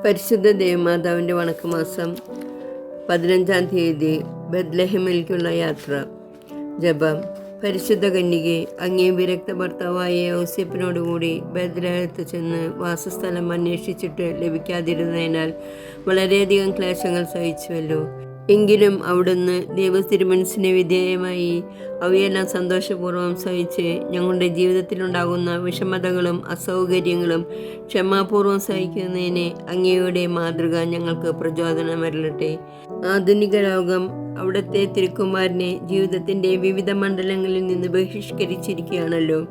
പരിശുദ്ധ ദേവമാതാവിൻ്റെ വണക്കമാസം 15-ാം തീയതി ബത്ലഹേമിലേക്കുള്ള യാത്ര. ജപം. പരിശുദ്ധ കന്യകെ, അങ്ങേ വിരക്ത ഭർത്താവായ യോസേപ്പിനോടുകൂടി ബത്ലഹേമിൽ ചെന്ന് വാസസ്ഥലം അന്വേഷിച്ചിട്ട് ലഭിക്കാതിരുന്നതിനാൽ വളരെയധികം ക്ലേശങ്ങൾ സഹിച്ചുവല്ലോ. എങ്കിലും അവിടുന്ന് ദൈവതിരുമനസ്സിന് വിധേയമായി അവയെല്ലാം സന്തോഷപൂർവ്വം സഹിച്ച് ഞങ്ങളുടെ ജീവിതത്തിലുണ്ടാകുന്ന വിഷമതകളും അസൗകര്യങ്ങളും ക്ഷമാപൂർവ്വം സഹിക്കുന്നതിന് അങ്ങയുടെ മാതൃക ഞങ്ങൾക്ക് പ്രചോദനമരളട്ടെ. ആധുനിക ലോകം അവിടുത്തെ തിരുക്കുമാരനെ ജീവിതത്തിൻ്റെ വിവിധ മണ്ഡലങ്ങളിൽ നിന്ന് ബഹിഷ്കരിച്ചിരിക്കുകയാണല്ലോ.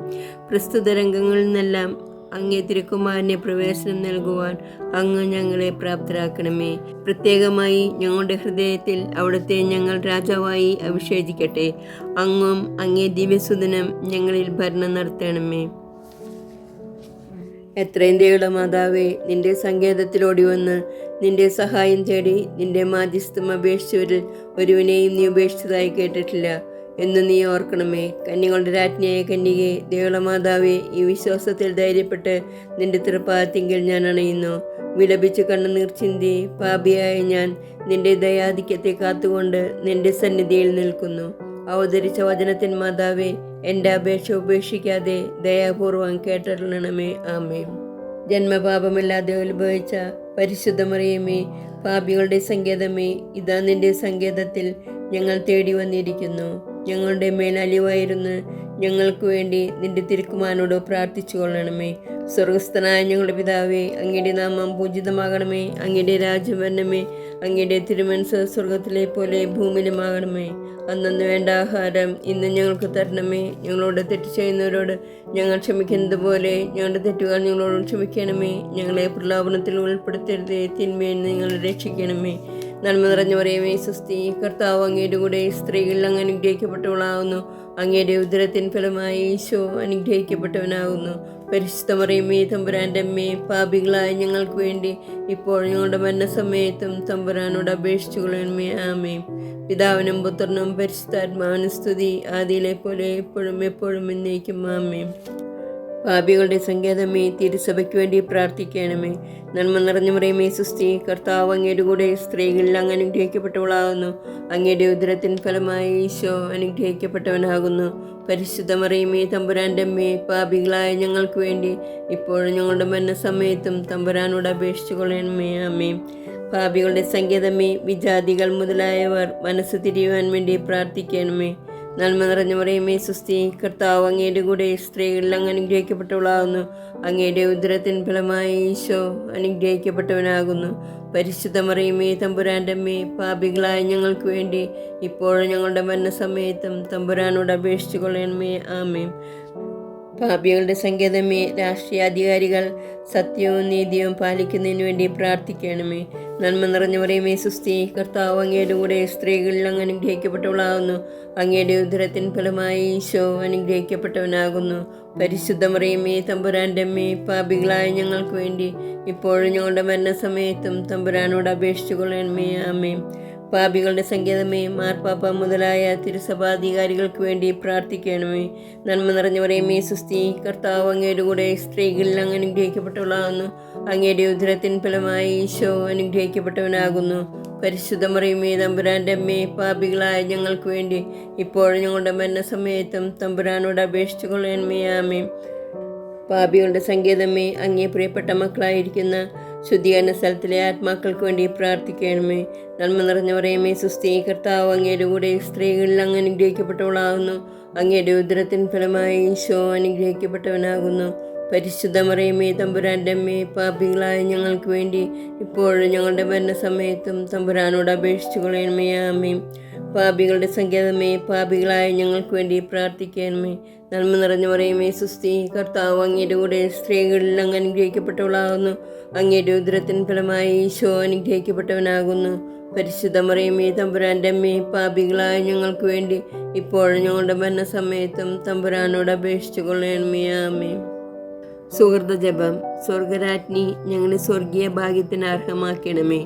പ്രസ്തുത രംഗങ്ങളിൽ നിന്നെല്ലാം അങ്ങേ തിരുക്കുമാരനെ പ്രവേശനം നൽകുവാൻ അങ്ങ് ഞങ്ങളെ പ്രാപ്തരാക്കണമേ. പ്രത്യേകമായി ഞങ്ങളുടെ ഹൃദയത്തിൽ അവിടുത്തെ ഞങ്ങൾ രാജാവായി അഭിഷേചിക്കട്ടെ. അങ്ങും അങ്ങേ ദിവ്യസുദനം ഞങ്ങളിൽ ഭരണം നടത്തണമേ. എത്രയും ദയുള്ള മാതാവേ, നിന്റെ സങ്കേതത്തിലോടി വന്ന് നിന്റെ സഹായം തേടി നിന്റെ മാധ്യസ്ഥം അപേക്ഷിച്ചവരിൽ ഒരുവനെയും നീ ഉപേക്ഷിച്ചതായി കേട്ടിട്ടില്ല എന്ന് നീ ഓർക്കണമേ. കന്യകളുടെ രാജ്ഞിയായ കന്യകെ, ദേവളമാതാവേ, ഈ വിശ്വാസത്തിൽ ധൈര്യപ്പെട്ട് നിന്റെ തൃപ്പാദത്തിങ്കിൽ ഞാൻ അണയുന്നു. വിലപിച്ച് കണ്ണുനീർ ചിന്തി പാപിയായ ഞാൻ നിന്റെ ദയാധിക്യത്തെ കാത്തുകൊണ്ട് നിന്റെ സന്നിധിയിൽ നിൽക്കുന്നു. അവതരിച്ച വചനത്തിൻ മാതാവേ, എൻ്റെ അപേക്ഷ ഉപേക്ഷിക്കാതെ ദയാപൂർവം കേട്ടറിയണമേ. ആമേൻ. ജന്മപാപമില്ലാതെ ഉത്ഭവിച്ച പരിശുദ്ധ മറിയമേ, പാപികളുടെ സങ്കേതമേ, ഇതാ നിന്റെ സങ്കേതത്തിൽ ഞങ്ങൾ തേടി വന്നിരിക്കുന്നു. ഞങ്ങളുടെ മേൽ അലിവായിരുന്ന് ഞങ്ങൾക്ക് വേണ്ടി നിന്റെ തിരുക്കുമാരനോട് പ്രാർത്ഥിച്ചു കൊള്ളണമേ. സ്വർഗസ്ഥനായ ഞങ്ങളുടെ പിതാവേ, അങ്ങയുടെ നാമം പൂജിതമാകണമേ. അങ്ങയുടെ രാജ്യം വരണമേ. അങ്ങയുടെ തിരുമനസ്സ് സ്വർഗത്തിലെ പോലെ ഭൂമിയിലുമാകണമേ. അന്നു വേണ്ട ആഹാരം ഇന്ന് ഞങ്ങൾക്ക് തരണമേ. ഞങ്ങളോട് തെറ്റ് ചെയ്യുന്നവരോട് ഞങ്ങൾ ക്ഷമിക്കുന്നത് പോലെ ഞങ്ങളുടെ തെറ്റുകൾ ഞങ്ങളോട് ക്ഷമിക്കണമേ. ഞങ്ങളെ പ്രലോഭനത്തിൽ ഉൾപ്പെടുത്തരുതേ, തിന്മയിൽ നിങ്ങൾ രക്ഷിക്കണമേ. നന്മ നിറഞ്ഞ മറിയമേ, സ്വസ്തി, കർത്താവ് അങ്ങയുടെ കൂടെ സ്ത്രീകൾ അങ്ങ് അനുഗ്രഹിക്കപ്പെട്ടവളാകുന്നു. അങ്ങയുടെ ഉദരത്തിൻ ഫലമായി ഈശോ അനുഗ്രഹിക്കപ്പെട്ടവനാകുന്നു. പരിശുദ്ധ മറിയമേ, തമ്പുരാൻ്റെ അമ്മേ, പാപികളായ ഞങ്ങൾക്ക് വേണ്ടി ഇപ്പോൾ ഞങ്ങളുടെ മരണസമയത്തും തമ്പുരാനോട് അപേക്ഷിച്ചു കൊള്ളണമേ. ആമേൻ. പിതാവിനും പുത്രനും പരിശുദ്ധാത്മാവിനും സ്തുതി, ആദിയിലെ പോലെ എപ്പോഴും എപ്പോഴും എന്നേക്കും. ആമേൻ. പാപികളുടെ സങ്കേതമേ, തിരുസഭയ്ക്ക് വേണ്ടി പ്രാർത്ഥിക്കണമേ. നന്മ നിറഞ്ഞ മറിയമേ, സ്വസ്തി, കർത്താവ് അങ്ങയുടെ കൂടെ സ്ത്രീകളിൽ അങ്ങ് അനുഗ്രഹിക്കപ്പെട്ടവളാകുന്നു. അങ്ങയുടെ ഉദരത്തിൻ ഫലമായി ഈശോ അനുഗ്രഹിക്കപ്പെട്ടവനാകുന്നു. പരിശുദ്ധ മറിയമേ, തമ്പുരാൻ്റെ അമ്മേ, പാപികളായ ഞങ്ങൾക്ക് വേണ്ടി ഇപ്പോഴും ഞങ്ങളുടെ മരണസമയത്തും തമ്പുരാനോട് അപേക്ഷിച്ചു കൊള്ളണമേ. ആമേൻ. പാപികളുടെ സങ്കേതമേ, വിജാതികൾ മുതലായവർ മനസ്സ് തിരിയുവാൻ വേണ്ടി പ്രാർത്ഥിക്കണമേ. നന്മ നിറഞ്ഞ മറിയമേ, സ്വസ്തി, കർത്താവ് അങ്ങയുടെ കൂടെ സ്ത്രീകളിൽ അങ്ങ് അനുഗ്രഹിക്കപ്പെട്ടവളാകുന്നു. അങ്ങയുടെ ഉദരത്തിൻ ഫലമായി ഈശോ അനുഗ്രഹിക്കപ്പെട്ടവനാകുന്നു. പരിശുദ്ധ മറിയമേ, തമ്പുരാൻ്റെ അമ്മേ, പാപികളായ ഞങ്ങൾക്ക് വേണ്ടി ഇപ്പോഴും ഞങ്ങളുടെ മരണസമയത്തും തമ്പുരാനോട് അപേക്ഷിച്ചു കൊള്ളണമേ. ആമേൻ. പാപികളുടെ സങ്കേതമേ, രാഷ്ട്രീയാധികാരികൾ സത്യവും നീതിയും പാലിക്കുന്നതിന് വേണ്ടി പ്രാർത്ഥിക്കണമേ. നന്മ നിറഞ്ഞ മറിയമേ, സ്വസ്തി, കർത്താവ് അങ്ങയുടെ കൂടെ സ്ത്രീകളിൽ അങ്ങ് അനുഗ്രഹിക്കപ്പെട്ടവളാകുന്നു. അങ്ങയുടെ ഉദരത്തിൻ ഫലമായി ഈശോ അനുഗ്രഹിക്കപ്പെട്ടവനാകുന്നു. പരിശുദ്ധ മറിയമേ, തമ്പുരാൻ്റെ അമ്മേ, പാപികളായ ഞങ്ങൾക്ക് വേണ്ടി ഇപ്പോഴും ഞങ്ങളുടെ മരണസമയത്തും തമ്പുരാനോട് അപേക്ഷിച്ചു കൊള്ളണമേ. ആമേൻ. പാപികളുടെ സങ്കേതമേ, മാർപ്പാപ്പ മുതലായ തിരുസഭാധികാരികൾക്ക് വേണ്ടി പ്രാർത്ഥിക്കണമേ. നന്മ നിറഞ്ഞ മറിയമേ, സ്വസ്തി, കർത്താവ് അങ്ങയുടെ കൂടെ സ്ത്രീകളിൽ അങ്ങ് അനുഗ്രഹിക്കപ്പെട്ടവളാകുന്നു. അങ്ങയുടെ ഉദരത്തിൻ ഫലമായി ഈശോ അനുഗ്രഹിക്കപ്പെട്ടവനാകുന്നു. പരിശുദ്ധ മറിയമേ, തമ്പുരാൻ്റെ അമ്മേ, പാപികളായ ഞങ്ങൾക്ക് വേണ്ടി ഇപ്പോഴും ഞങ്ങളുടെ മരണസമയത്തും തമ്പുരാനോട് അപേക്ഷിച്ചു കൊള്ളണമേ. ആമേൻ. പാപികളുടെ സങ്കേതമേ, അങ്ങേ പ്രിയപ്പെട്ട മക്കളായിരിക്കുന്ന ശുദ്ധീകരണ സ്ഥലത്തിലെ ആത്മാക്കൾക്ക് വേണ്ടി പ്രാർത്ഥിക്കണമേ. നന്മ നിറഞ്ഞ മറിയമേ, സ്വസ്തി, കർത്താവ് അങ്ങയുടെ കൂടെ സ്ത്രീകളിൽ അങ്ങ് അനുഗ്രഹിക്കപ്പെട്ടവളാകുന്നു. അങ്ങയുടെ ഉദരത്തിൻ ഫലമായി ഈശോ അനുഗ്രഹിക്കപ്പെട്ടവനാകുന്നു. പരിശുദ്ധ മറിയമേ, തമ്പുരാൻ്റെ അമ്മേ, പാപികളായ ഞങ്ങൾക്ക് വേണ്ടി ഇപ്പോഴും ഞങ്ങളുടെ മരണസമയത്തും തമ്പുരാനോട് അപേക്ഷിച്ചു കൊള്ളണമേ. ആമേൻ. പാപികളുടെ സങ്കേതമേ, പാപികളായ ഞങ്ങൾക്ക് വേണ്ടി പ്രാർത്ഥിക്കണമേ. നന്മ നിറഞ്ഞ മറിയമേ, സ്വസ്തി, കർത്താവ് അങ്ങയുടെ കൂടെ സ്ത്രീകളിൽ അങ്ങ് അനുഗ്രഹിക്കപ്പെട്ടവളാകുന്നു. അങ്ങയുടെ ഉദരത്തിൻ ഫലമായി ഈശോ അനുഗ്രഹിക്കപ്പെട്ടവനാകുന്നു. പരിശുദ്ധ മറിയമേ, തമ്പുരാൻ്റെ അമ്മേ, പാപികളായ ഞങ്ങൾക്ക് വേണ്ടി ഇപ്പോഴും ഞങ്ങളുടെ മരണസമയത്തും തമ്പുരാനോട് അപേക്ഷിച്ചു കൊള്ളണമേ. ആമേൻ. സുഹൃത ജപം. സ്വർഗരാജ്ഞി, ഞങ്ങളുടെ സ്വർഗീയ ഭാഗ്യത്തിന് അർഹമാക്കണമേ.